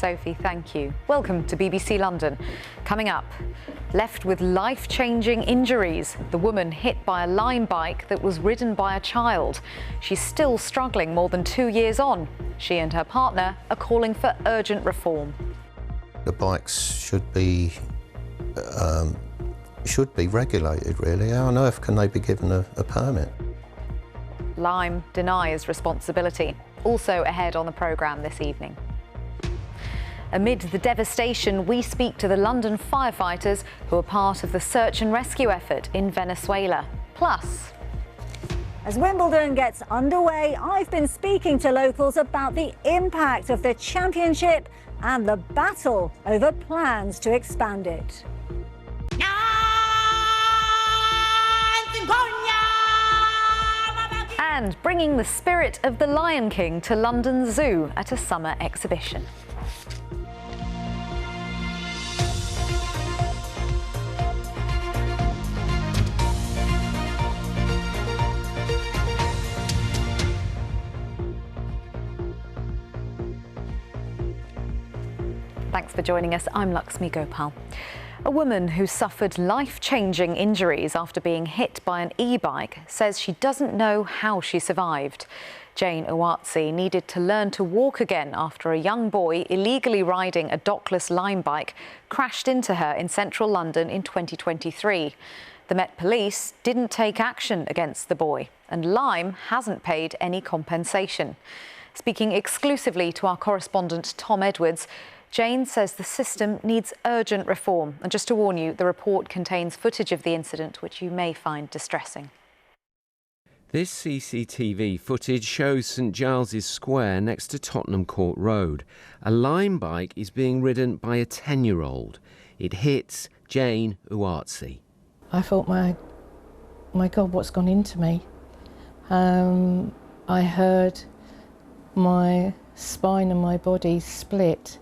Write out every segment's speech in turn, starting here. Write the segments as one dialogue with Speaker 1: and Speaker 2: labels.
Speaker 1: Sophie, thank you. Welcome to BBC London. Coming up, left with life-changing injuries, the woman hit by a Lime bike that was ridden by a child. She's still struggling more than 2 years on. She and her partner are calling for urgent reform.
Speaker 2: The bikes should be regulated, really. How on earth can they be given a permit?
Speaker 1: Lime denies responsibility. Also ahead on the programme this evening. Amid the devastation, we speak to the London firefighters who are part of the search and rescue effort in Venezuela. Plus,
Speaker 3: as Wimbledon gets underway, I've been speaking to locals about the impact of the championship and the battle over plans to expand it. And bringing the spirit of the Lion King to London Zoo at a summer exhibition. Thanks for joining us. I'm Lakshmi Gopal. A woman who suffered life-changing injuries after being hit by an e-bike says she doesn't know how she survived. Jane Uwatsi needed to learn to walk again after a young boy illegally riding a dockless Lime bike crashed into her in central London in 2023. The Met Police didn't take action against the boy, and Lime hasn't paid any compensation. Speaking exclusively to our correspondent Tom Edwards, Jane says the system needs urgent reform. And just to warn you, the report contains footage of the incident which you may find distressing.
Speaker 4: This CCTV footage shows St Giles's Square next to Tottenham Court Road. A Lime bike is being ridden by a 10-year-old. It hits Jane Uwatsi.
Speaker 5: I thought, my God, what's gone into me? I heard my spine and my body split.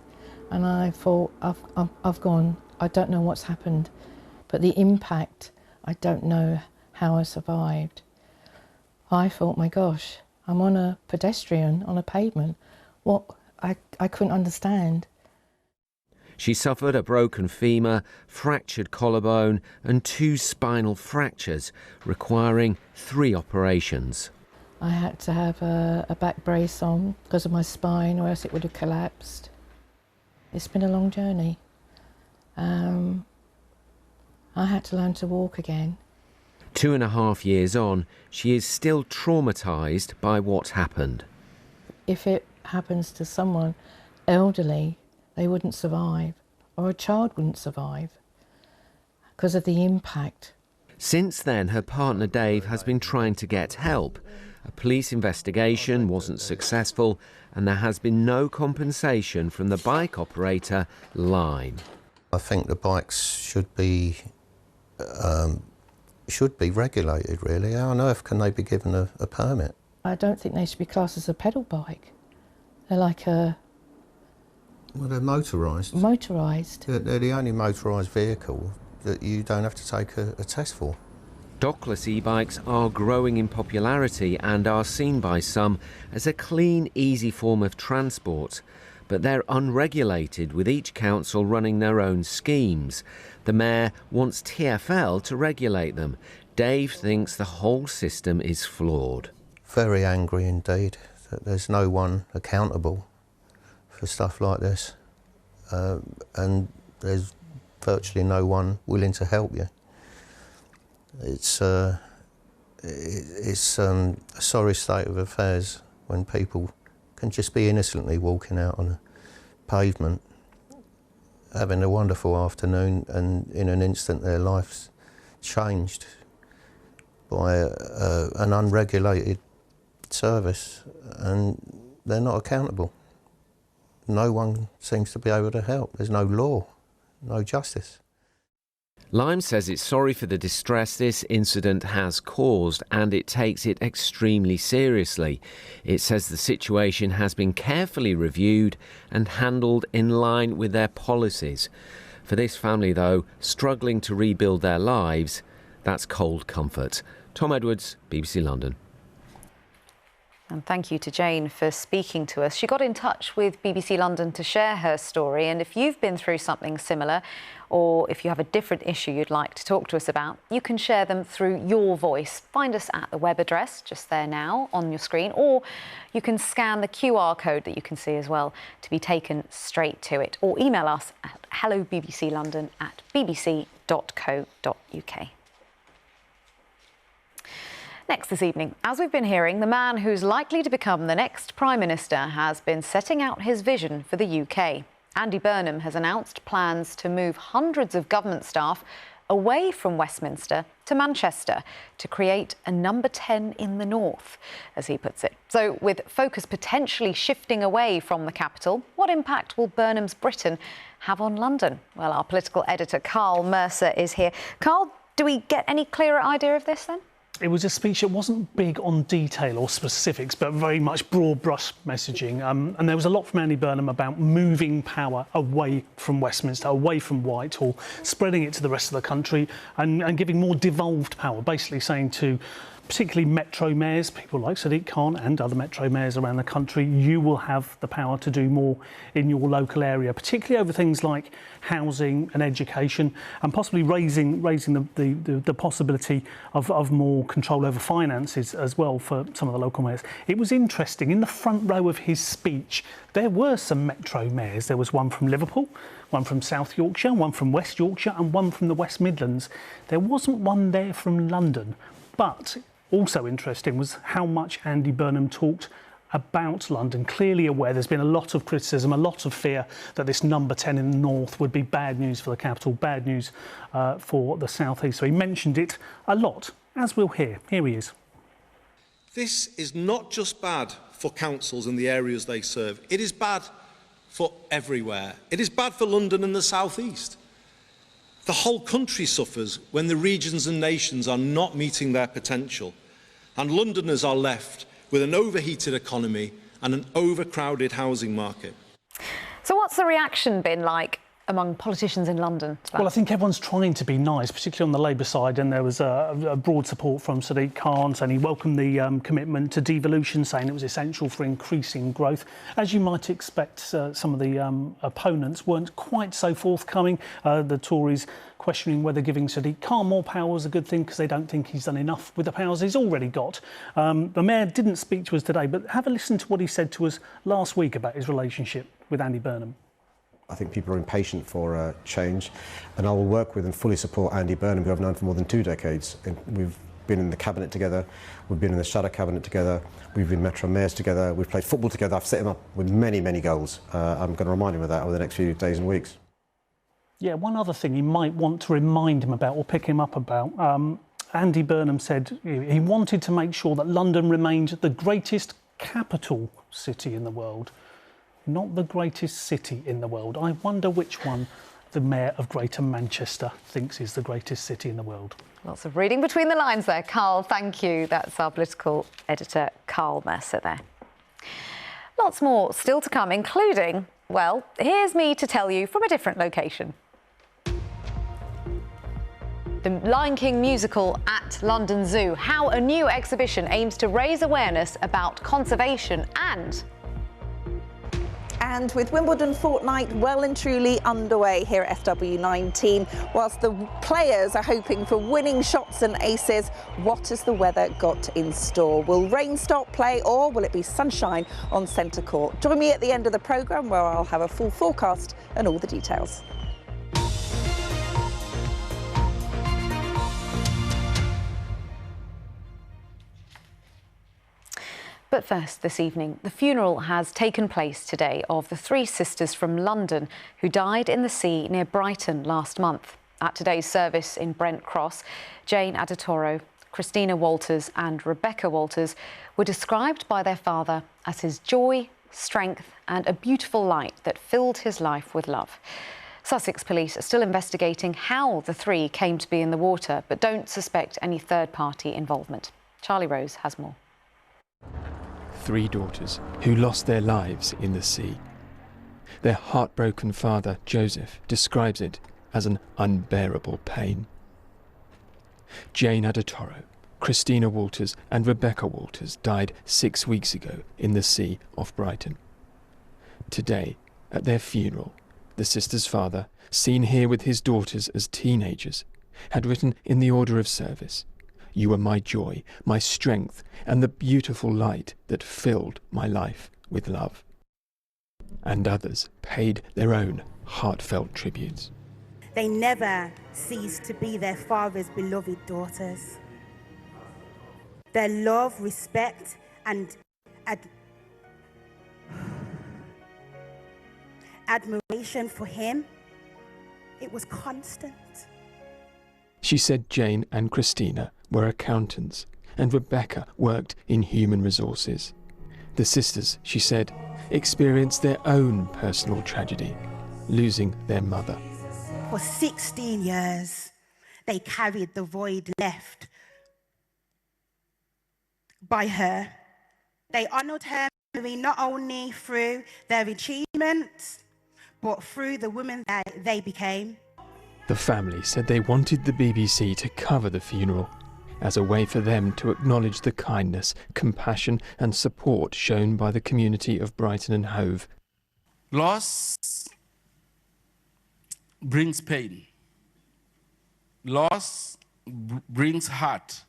Speaker 5: And I thought, I've gone. I don't know what's happened. But the impact, I don't know how I survived. I thought, my gosh, I'm on a pedestrian, on a pavement. What? I couldn't understand.
Speaker 4: She suffered a broken femur, fractured collarbone and 2 spinal fractures, requiring 3 operations.
Speaker 5: I had to have a back brace on because of my spine, or else it would have collapsed. It's been a long journey. I had to learn to walk again.
Speaker 4: 2.5 years on, she is still traumatised by what happened.
Speaker 5: If it happens to someone elderly, they wouldn't survive, or a child wouldn't survive because of the impact.
Speaker 4: Since then, her partner Dave has been trying to get help. A police investigation wasn't successful, and there has been no compensation from the bike operator, Lime.
Speaker 2: I think the bikes should be regulated, really. How on earth can they be given a permit?
Speaker 5: I don't think they should be classed as a pedal bike. They're like a...
Speaker 2: Well, they're motorised.
Speaker 5: Motorised.
Speaker 2: They're the only motorised vehicle that you don't have to take a test for.
Speaker 4: Dockless e-bikes are growing in popularity and are seen by some as a clean, easy form of transport. But they're unregulated, with each council running their own schemes. The Mayor wants TfL to regulate them. Dave thinks the whole system is flawed.
Speaker 2: Very angry indeed that there's no one accountable for stuff like this. And there's virtually no one willing to help you. It's a sorry state of affairs when people can just be innocently walking out on a pavement, having a wonderful afternoon, and in an instant their life's changed by an unregulated service, and they're not accountable. No one seems to be able to help. There's no law, no justice.
Speaker 4: Lime says it's sorry for the distress this incident has caused, and it takes it extremely seriously. It says the situation has been carefully reviewed and handled in line with their policies. For this family, though, struggling to rebuild their lives, that's cold comfort. Tom Edwards, BBC London.
Speaker 1: And thank you to Jane for speaking to us. She got in touch with BBC London to share her story. And if you've been through something similar, or if you have a different issue you'd like to talk to us about, you can share them through your voice. Find us at the web address just there now on your screen, or you can scan the QR code that you can see as well to be taken straight to it, or email us at hellobbclondon@bbc.co.uk. Next this evening, as we've been hearing, the man who's likely to become the next Prime Minister has been setting out his vision for the UK. Andy Burnham has announced plans to move hundreds of government staff away from Westminster to Manchester to create a number 10 in the north, as he puts it. So with focus potentially shifting away from the capital, what impact will Burnham's Britain have on London? Well, our political editor, Carl Mercer, is here. Carl, do we get any clearer idea of this then?
Speaker 6: It was a speech that wasn't big on detail or specifics, but very much broad brush messaging. And there was a lot from Andy Burnham about moving power away from Westminster, away from Whitehall, spreading it to the rest of the country and giving more devolved power, basically saying to particularly metro mayors, people like Sadiq Khan and other metro mayors around the country, you will have the power to do more in your local area, particularly over things like housing and education, and possibly raising the possibility of more control over finances as well for some of the local mayors. It was interesting, in the front row of his speech, there were some metro mayors. There was one from Liverpool, one from South Yorkshire, one from West Yorkshire, and one from the West Midlands. There wasn't one there from London, but also interesting was how much Andy Burnham talked about London, clearly aware there's been a lot of criticism, a lot of fear that this number 10 in the north would be bad news for the capital, bad news for the south east. So he mentioned it a lot, as we'll hear. Here he is.
Speaker 7: This is not just bad for councils and the areas they serve. It is bad for everywhere. It is bad for London and the south east. The whole country suffers when the regions and nations are not meeting their potential, and Londoners are left with an overheated economy and an overcrowded housing market.
Speaker 1: So what's the reaction been like among politicians in London to that?
Speaker 6: Well, I think everyone's trying to be nice, particularly on the Labour side, and there was a broad support from Sadiq Khan, saying he welcomed the commitment to devolution, saying it was essential for increasing growth. As you might expect, some of the opponents weren't quite so forthcoming. The Tories questioning whether giving Sadiq Khan more power was a good thing because they don't think he's done enough with the powers he's already got. The Mayor didn't speak to us today, but have a listen to what he said to us last week about his relationship with Andy Burnham.
Speaker 8: I think people are impatient for change, and I will work with and fully support Andy Burnham, who I've known for more than 2 decades. And we've been in the cabinet together, we've been in the shadow cabinet together, we've been metro mayors together, we've played football together. I've set him up with many, many goals. I'm going to remind him of that over the next few days and weeks.
Speaker 6: Yeah, one other thing he might want to remind him about or pick him up about. Andy Burnham said he wanted to make sure that London remained the greatest capital city in the world, not the greatest city in the world. I wonder which one the Mayor of Greater Manchester thinks is the greatest city in the world.
Speaker 1: Lots of reading between the lines there. Carl, thank you. That's our political editor, Carl Mercer there. Lots more still to come, including, well, here's me to tell you from a different location. The Lion King musical at London Zoo, how a new exhibition aims to raise awareness about conservation
Speaker 9: And with Wimbledon fortnight well and truly underway here at FW19, whilst the players are hoping for winning shots and aces, what has the weather got in store? Will rain stop play, or will it be sunshine on centre court? Join me at the end of the programme where I'll have a full forecast and all the details.
Speaker 1: But first, this evening, the funeral has taken place today of the 3 sisters from London who died in the sea near Brighton last month. At today's service in Brent Cross, Jane Adetoro, Christina Walters and Rebecca Walters were described by their father as his joy, strength and a beautiful light that filled his life with love. Sussex police are still investigating how the 3 came to be in the water, but don't suspect any third-party involvement. Charlie Rose has more.
Speaker 10: 3 daughters who lost their lives in the sea. Their heartbroken father, Joseph, describes it as an unbearable pain. Jane Adetoro, Christina Walters and Rebecca Walters died 6 weeks ago in the sea off Brighton. Today, at their funeral, the sisters' father, seen here with his daughters as teenagers, had written in the order of service, "You are my joy, my strength, and the beautiful light that filled my life with love." And others paid their own heartfelt tributes.
Speaker 11: They never ceased to be their father's beloved daughters. Their love, respect, and admiration for him, it was constant.
Speaker 10: She said Jane and Christina were accountants and Rebecca worked in human resources. The sisters, she said, experienced their own personal tragedy, losing their mother.
Speaker 11: For 16 years, they carried the void left by her. They honoured her memory not only through their achievements, but through the women that they became.
Speaker 10: The family said they wanted the BBC to cover the funeral as a way for them to acknowledge the kindness, compassion and support shown by the community of Brighton and Hove.
Speaker 12: Loss brings pain. Loss brings hurt.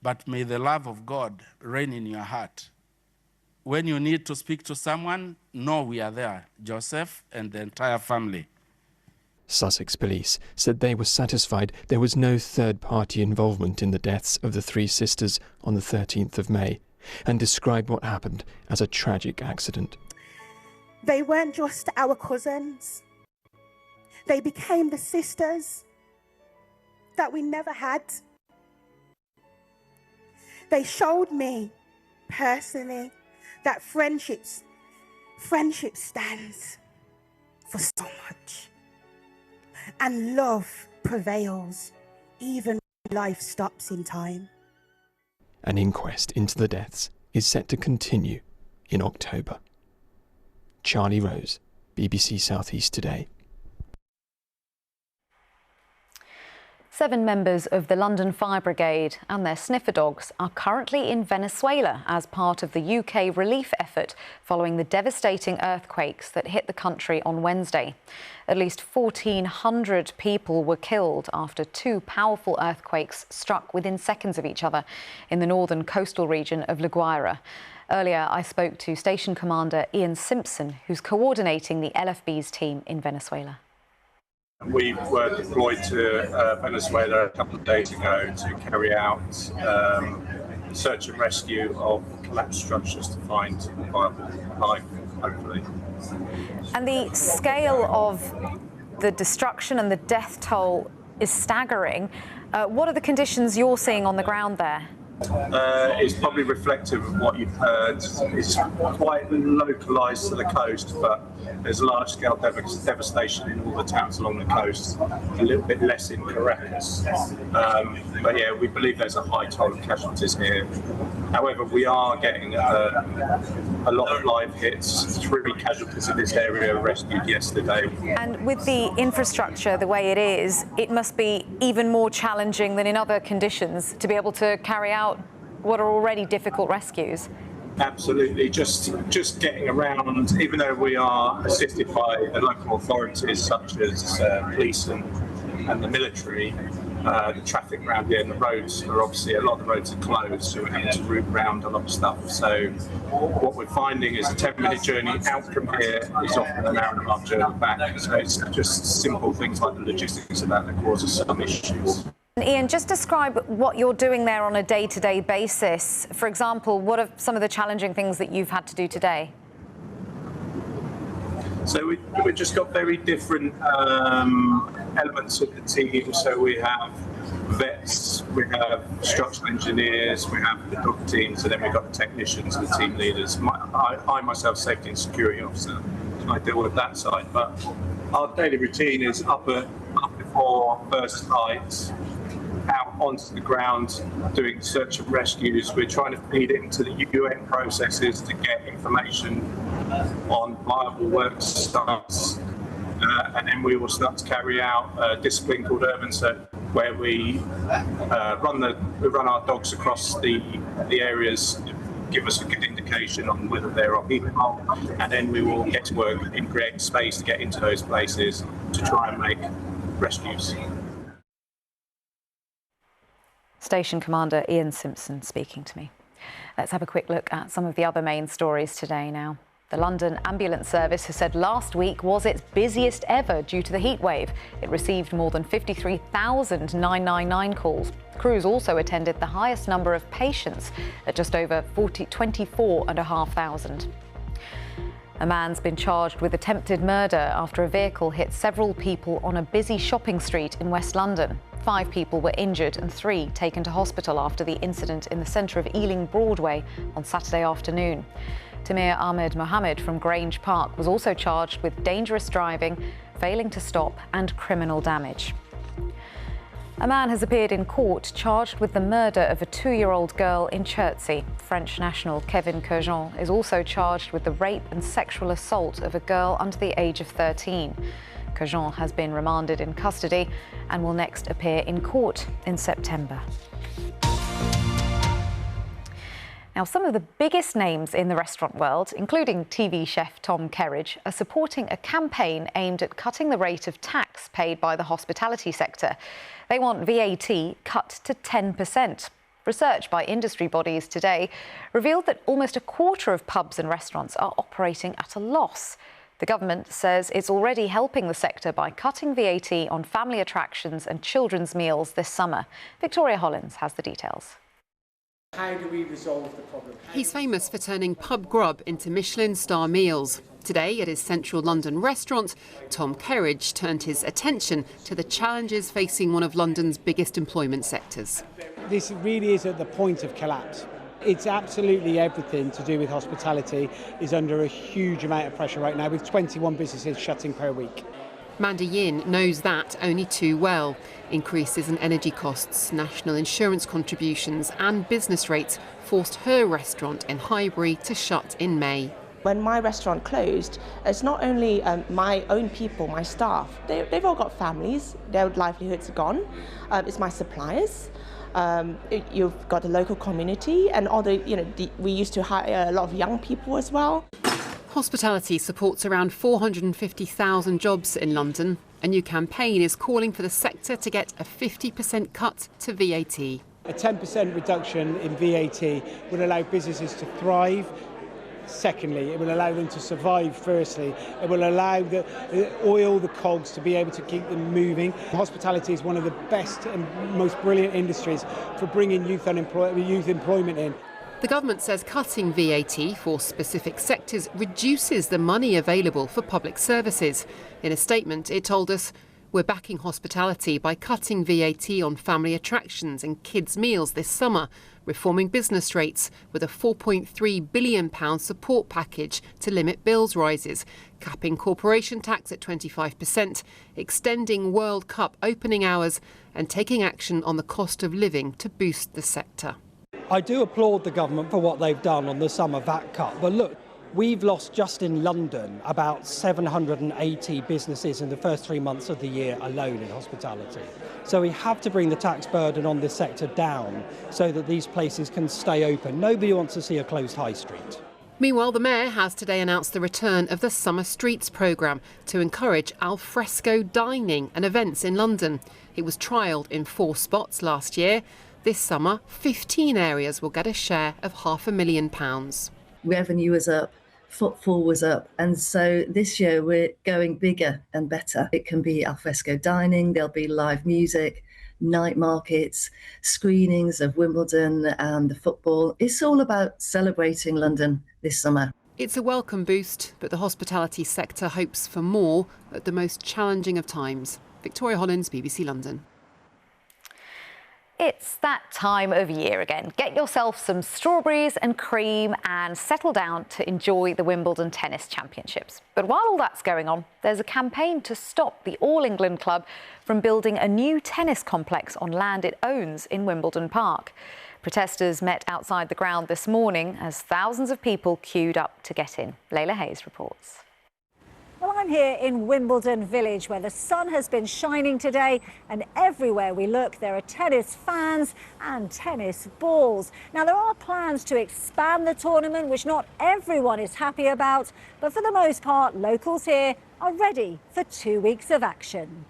Speaker 12: But may the love of God reign in your heart. When you need to speak to someone, know we are there, Joseph and the entire family.
Speaker 10: Sussex Police said they were satisfied there was no third-party involvement in the deaths of the three sisters on the 13th of May and described what happened as a tragic accident.
Speaker 11: They weren't just our cousins. They became the sisters that we never had. They showed me personally that friendship stands for so much. And love prevails even when life stops in time.
Speaker 10: An inquest into the deaths is set to continue in October. Charlie Rose, BBC South East Today.
Speaker 1: 7 members of the London Fire Brigade and their sniffer dogs are currently in Venezuela as part of the UK relief effort following the devastating earthquakes that hit the country on Wednesday. At least 1,400 people were killed after 2 powerful earthquakes struck within seconds of each other in the northern coastal region of La Guaira. Earlier, I spoke to Station Commander Ian Simpson, who's coordinating the LFB's team in Venezuela.
Speaker 13: We were deployed to Venezuela a couple of days ago to carry out search and rescue of collapsed structures to find viable life, hopefully.
Speaker 1: And the scale of the destruction and the death toll is staggering. What are the conditions you're seeing on the ground there?
Speaker 13: It's probably reflective of what you've heard. It's quite localised to the coast, but there's large-scale devastation in all the towns along the coast, a little bit less in Caracas. But yeah, we believe there's a high toll of casualties here. However, we are getting a lot of live hits. 3 casualties in this area were rescued yesterday.
Speaker 1: And with the infrastructure the way it is, it must be even more challenging than in other conditions to be able to carry out what are already difficult rescues.
Speaker 13: Absolutely, just getting around, even though we are assisted by the local authorities such as police and the military, the traffic around here and the roads are obviously, a lot of the roads are closed, so we're having to route around a lot of stuff. So what we're finding is a 10-minute journey out from here is often an hour-and-a-half journey back. So it's just simple things like the logistics of that cause us some issues.
Speaker 1: Ian, just describe what you're doing there on a day-to-day basis. For example, what are some of the challenging things that you've had to do today?
Speaker 13: So we've just got very different elements of the team. So we have vets, we have structural engineers, we have the dog teams, and then we've got the technicians and the team leaders. I myself, safety and security officer, so I deal with that side. But our daily routine is up before first light, out onto the ground doing search and rescues. We're trying to feed into the UN processes to get information on viable work sites, and then we will start to carry out a discipline called urban where we run our dogs across the areas, give us a good indication on whether there are people, and then we will get to work in creating space to get into those places to try and make rescues.
Speaker 1: Station Commander Ian Simpson speaking to me. Let's have a quick look at some of the other main stories today now. The London Ambulance Service has said last week was its busiest ever due to the heat wave. It received more than 53,000 999 calls. Crews also attended the highest number of patients at just over 24,500. A man's been charged with attempted murder after a vehicle hit several people on a busy shopping street in West London. 5 people were injured and 3 taken to hospital after the incident in the centre of Ealing Broadway on Saturday afternoon. Tamir Ahmed Mohammed from Grange Park was also charged with dangerous driving, failing to stop and criminal damage. A man has appeared in court charged with the murder of a 2-year-old girl in Chertsey. French national Kevin Curjon is also charged with the rape and sexual assault of a girl under the age of 13. Curjon has been remanded in custody and will next appear in court in September. Now, some of the biggest names in the restaurant world, including TV chef Tom Kerridge, are supporting a campaign aimed at cutting the rate of tax paid by the hospitality sector. They want VAT cut to 10%. Research by industry bodies today revealed that almost a quarter of pubs and restaurants are operating at a loss. The government says it's already helping the sector by cutting VAT on family attractions and children's meals this summer. Victoria Hollins has the details.
Speaker 14: How do we resolve the problem?
Speaker 15: He's famous for turning pub grub into Michelin star meals. Today, at his central London restaurant, Tom Kerridge turned his attention to the challenges facing one of London's biggest employment sectors.
Speaker 14: This really is at the point of collapse. It's absolutely everything to do with hospitality is under a huge amount of pressure right now, with 21 businesses shutting per week.
Speaker 15: Mandy Yin knows that only too well. Increases in energy costs, national insurance contributions and business rates forced her restaurant in Highbury to shut in May.
Speaker 16: When my restaurant closed, it's not only my own people, my staff, they've all got families, their livelihoods are gone. It's my suppliers. You've got the local community and all we used to hire a lot of young people as well.
Speaker 15: Hospitality supports around 450,000 jobs in London. A new campaign is calling for the sector to get a 50% cut to VAT.
Speaker 14: A 10% reduction in VAT would allow businesses to thrive. Secondly, it will allow them to survive. Firstly, it will allow the oil, the cogs to be able to keep them moving. Hospitality is one of the best and most brilliant industries for bringing youth employment in.
Speaker 15: The government says cutting VAT for specific sectors reduces the money available for public services. In a statement, it told us, "We're backing hospitality by cutting VAT on family attractions and kids' meals this summer, reforming business rates with a £4.3 billion support package to limit bills rises, capping corporation tax at 25%, extending World Cup opening hours and taking action on the cost of living to boost the sector."
Speaker 14: I do applaud the government for what they've done on the summer VAT cut, but look, we've lost just in London about 780 businesses in the first 3 months of the year alone in hospitality. So we have to bring the tax burden on this sector down so that these places can stay open. Nobody wants to see a closed high street.
Speaker 15: Meanwhile, the Mayor has today announced the return of the Summer Streets programme to encourage al fresco dining and events in London. It was trialled in 4 spots last year. This summer, 15 areas will get a share of £500,000.
Speaker 17: Revenue was up, footfall was up, and so this year we're going bigger and better. It can be al fresco dining, there'll be live music, night markets, screenings of Wimbledon and the football. It's all about celebrating London this summer.
Speaker 15: It's a welcome boost, but the hospitality sector hopes for more at the most challenging of times. Victoria Hollins, BBC London.
Speaker 1: It's that time of year again. Get yourself some strawberries and cream and settle down to enjoy the Wimbledon Tennis Championships. But while all that's going on, there's a campaign to stop the All England Club from building a new tennis complex on land it owns in Wimbledon Park. Protesters met outside the ground this morning as thousands of people queued up to get in. Layla Hayes reports.
Speaker 18: Well, I'm here in Wimbledon Village, where the sun has been shining today, and everywhere we look there are tennis fans and tennis balls. Now, there are plans to expand the tournament, which not everyone is happy about, but for the most part, locals here are ready for 2 weeks of action.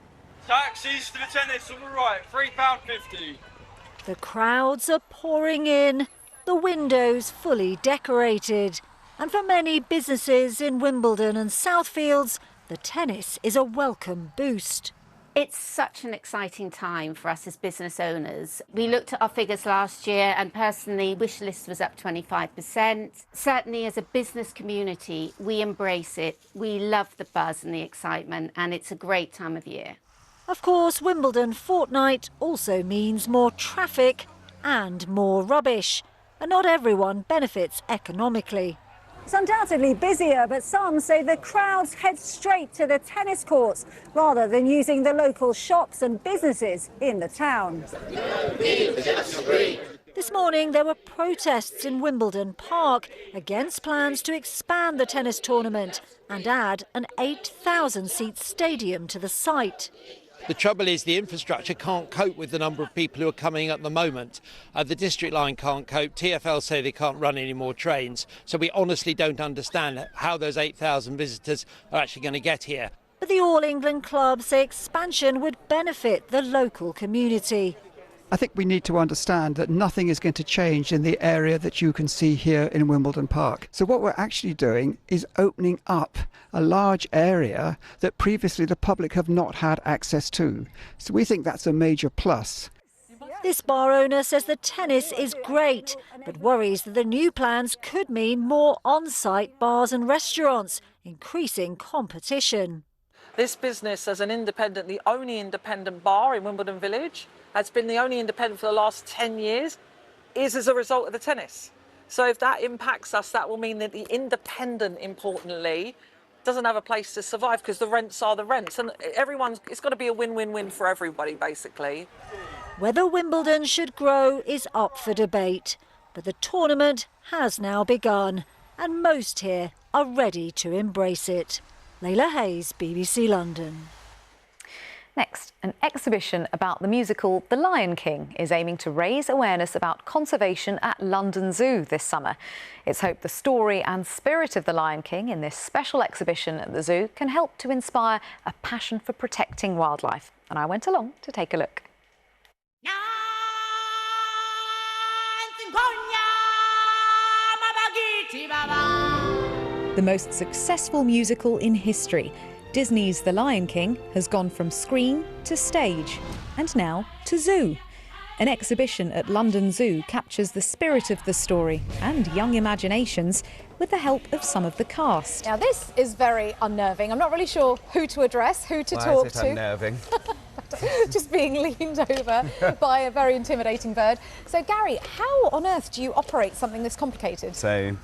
Speaker 19: Taxis to the tennis on the right, £3.50.
Speaker 18: The crowds are pouring in, the windows fully decorated. And for many businesses in Wimbledon and Southfields, the tennis is a welcome boost.
Speaker 20: It's such an exciting time for us as business owners. We looked at our figures last year and personally, wish list was up 25%. Certainly as a business community, we embrace it. We love the buzz and the excitement, and it's a great time of year.
Speaker 18: Of course, Wimbledon Fortnight also means more traffic and more rubbish. And not everyone benefits economically. It's undoubtedly busier, but some say the crowds head straight to the tennis courts rather than using the local shops and businesses in the town. This morning there were protests in Wimbledon Park against plans to expand the tennis tournament and add an 8,000-seat stadium to the site.
Speaker 21: The trouble is the infrastructure can't cope with the number of people who are coming at the moment. The District Line can't cope. TfL say they can't run any more trains. So we honestly don't understand how those 8,000 visitors are actually going to get here.
Speaker 18: But the All England club say expansion would benefit the local community.
Speaker 22: I think we need to understand that nothing is going to change in the area that you can see here in Wimbledon Park. So what we're actually doing is opening up a large area that previously the public have not had access to. So we think that's a major plus.
Speaker 18: This bar owner says the tennis is great, but worries that the new plans could mean more on-site bars and restaurants, increasing competition.
Speaker 23: This business, as an independent, the only independent bar in Wimbledon Village, has been the only independent for the last 10 years, is as a result of the tennis. So if that impacts us, that will mean that the independent, importantly, doesn't have a place to survive because the rents are the rents. And it's got to be a win-win-win for everybody, basically.
Speaker 18: Whether Wimbledon should grow is up for debate, but the tournament has now begun, and most here are ready to embrace it. Layla Hayes, BBC London.
Speaker 1: Next, an exhibition about the musical The Lion King is aiming to raise awareness about conservation at London Zoo this summer. It's hoped the story and spirit of The Lion King in this special exhibition at the zoo can help to inspire a passion for protecting wildlife. And I went along to take a look. The most successful musical in history, Disney's The Lion King, has gone from screen to stage and now to zoo. An exhibition at London Zoo captures the spirit of the story and young imaginations with the help of some of the cast.
Speaker 3: Now this is very unnerving. I'm not really sure who to address, who to talk
Speaker 24: is it
Speaker 3: to.
Speaker 24: Unnerving?
Speaker 3: Just being leaned over by a very intimidating bird. So Gary, how on earth do you operate something this complicated?
Speaker 24: So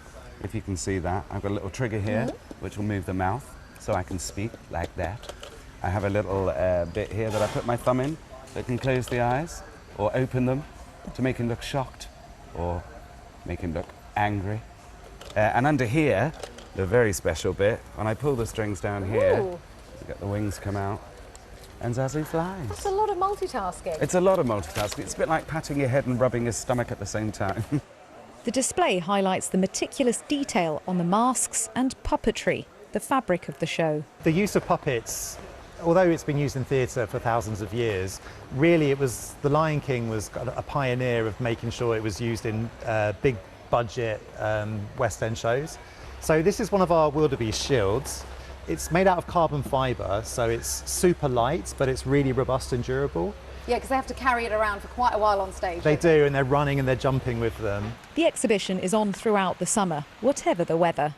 Speaker 24: if you can see that, I've got a little trigger here which will move the mouth so I can speak like that. I have a little bit here that I put my thumb in that can close the eyes or open them to make him look shocked or make him look angry. And under here, the very special bit, when I pull the strings down here, you get the wings come out and Zazu flies.
Speaker 3: That's a lot of multitasking.
Speaker 24: It's a lot of multitasking. It's a bit like patting your head and rubbing your stomach at the same time.
Speaker 1: The display highlights the meticulous detail on the masks and puppetry, the fabric of the show.
Speaker 25: The use of puppets, although it's been used in theatre for thousands of years, really it was, The Lion King was a pioneer of making sure it was used in big budget West End shows. So this is one of our wildebeest shields. It's made out of carbon fibre, so it's super light, but it's really robust and durable.
Speaker 3: Yeah, because they have to carry it around for quite a while on stage.
Speaker 25: They do, and they're running and they're jumping with them.
Speaker 1: The exhibition is on throughout the summer, whatever the weather.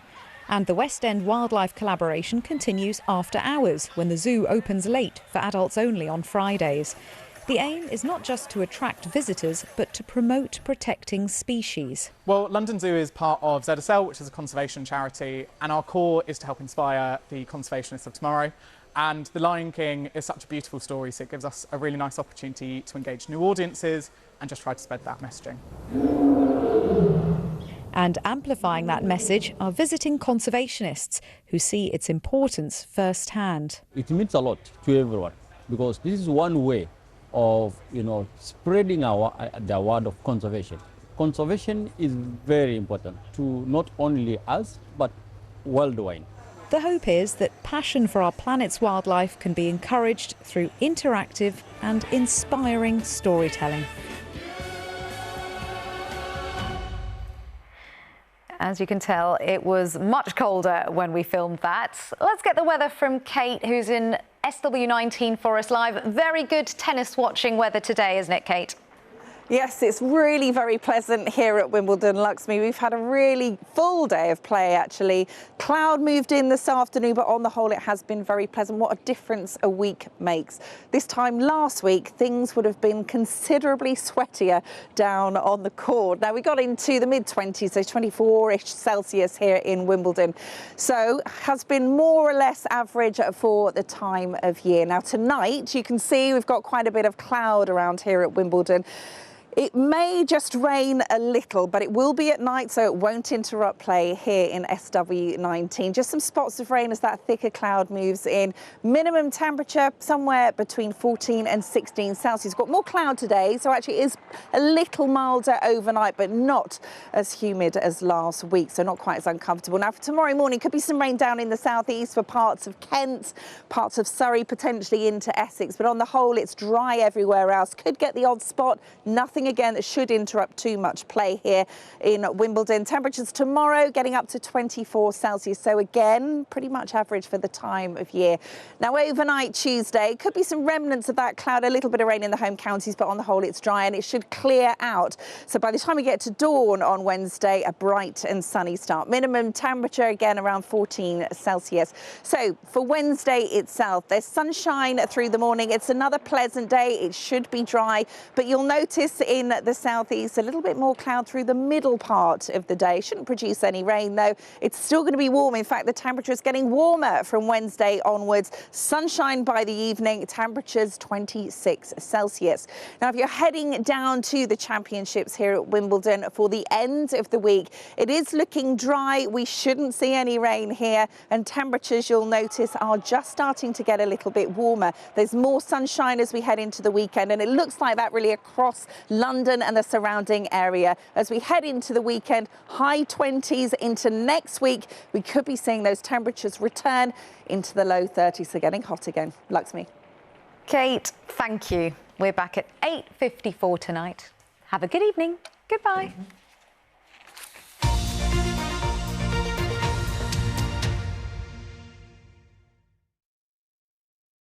Speaker 1: And the West End wildlife collaboration continues after hours, when the zoo opens late for adults only on Fridays. The aim is not just to attract visitors, but to promote protecting species.
Speaker 26: Well, London Zoo is part of ZSL, which is a conservation charity, and our core is to help inspire the conservationists of tomorrow. And The Lion King is such a beautiful story, so it gives us a really nice opportunity to engage new audiences and just try to spread that messaging.
Speaker 3: And amplifying that message are visiting conservationists who see its importance firsthand.
Speaker 2: It means a lot to everyone because this is one way of, spreading the word of conservation. Conservation is very important to not only us, but worldwide.
Speaker 3: The hope is that passion for our planet's wildlife can be encouraged through interactive and inspiring storytelling. As you can tell, it was much colder when we filmed that. Let's get the weather from Kate, who's in SW19 for us live. Very good tennis watching weather today, isn't it, Kate?
Speaker 9: Yes, it's really very pleasant here at Wimbledon, Luxmy. We've had a really full day of play, actually. Cloud moved in this afternoon, but on the whole, it has been very pleasant. What a difference a week makes. This time last week, things would have been considerably sweatier down on the court. Now, we got into the mid-20s, so 24-ish Celsius here in Wimbledon. So, has been more or less average for the time of year. Now, tonight, you can see we've got quite a bit of cloud around here at Wimbledon. It may just rain a little, but it will be at night, so it won't interrupt play here in SW19. Just some spots of rain as that thicker cloud moves in. Minimum temperature somewhere between 14 and 16 Celsius. Got more cloud today, so actually it is a little milder overnight, but not as humid as last week, so not quite as uncomfortable. Now for tomorrow morning, could be some rain down in the southeast for parts of Kent, parts of Surrey, potentially into Essex, but on the whole, it's dry everywhere else. Could get the odd spot, nothing again that should interrupt too much play here in Wimbledon. Temperatures tomorrow getting up to 24 Celsius. So again, pretty much average for the time of year. Now overnight Tuesday, could be some remnants of that cloud, a little bit of rain in the home counties, but on the whole it's dry and it should clear out. So by the time we get to dawn on Wednesday, a bright and sunny start. Minimum temperature again around 14 Celsius. So for Wednesday itself, there's sunshine through the morning. It's another pleasant day. It should be dry, but you'll notice in the southeast, a little bit more cloud through the middle part of the day. Shouldn't produce any rain, though. It's still going to be warm. In fact, the temperature is getting warmer from Wednesday onwards. Sunshine by the evening, temperatures 26 Celsius. Now, if you're heading down to the championships here at Wimbledon for the end of the week, it is looking dry. We shouldn't see any rain here, and temperatures, you'll notice, are just starting to get a little bit warmer. There's more sunshine as we head into the weekend, and it looks like that really across London and the surrounding area. As we head into the weekend, high 20s into next week, we could be seeing those temperatures return into the low 30s, so getting hot again. Luxmy.
Speaker 3: Kate, thank you. We're back at 8:54 tonight. Have a good evening. Goodbye.